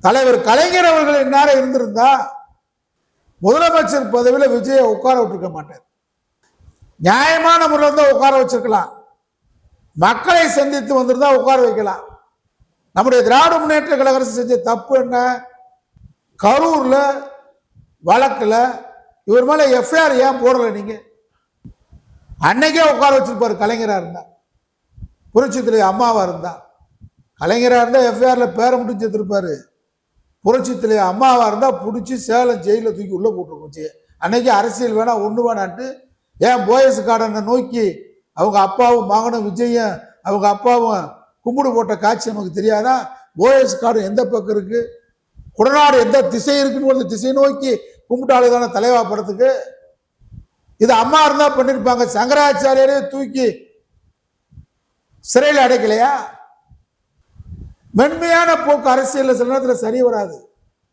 தலைவர் கலைஞர் அவர்கள் இந்நேரம் இருந்திருந்தா முதலமைச்சர் பதவியில் விஜயை உட்கார விட்டுருக்க மாட்டார். நியாயமான முறையில் தான் உட்கார வச்சிருக்கலாம். மக்களை சந்தித்து வந்திருந்தா உட்கார வைக்கலாம். நம்முடைய திராவிட முன்னேற்ற கழக அரசு செஞ்ச தப்பு என்ன? கரூர்ல வழக்குல இவர் மேல எஃப்ஐஆர் ஏன் போடல? நீங்க அன்னைக்கே உட்கார வச்சிருப்பாரு. கலைஞரா இருந்தா, புரட்சி தலைவர் அம்மாவா இருந்தா, கலைஞரா இருந்தா எஃப்ஐஆர்ல பேரை மட்டும் சேர்த்திருப்பாரு. புரட்சி தலைவர் அம்மாவா இருந்தா பிடிச்சி சேலம் ஜெயில தூக்கி உள்ள போட்டுருச்சு. அன்னைக்கு அரசியல் வேணா ஒண்ணு வேணான்ட்டு ஏன் போயஸ் கார்டனை நோக்கி அவங்க அப்பாவும் மகனும் விஜயும் அவங்க அப்பாவும் கும்பிடு போட்ட காட்சி நமக்கு தெரியாதா? போயஸ் கார்டு எந்த பக்கம் இருக்கு, குடநாடு எந்த திசை இருக்குன்னு திசை நோக்கி கும்பிட்டாளுதான தலைவா படத்துக்கு. இது அம்மா இருந்தா பண்ணிருப்பாங்க. சங்கராச்சாரியரே தூக்கி சிறையில் அடைக்கலையா? மென்மையான போக்கு அரசியல் சில நேரத்தில் சரி வராது.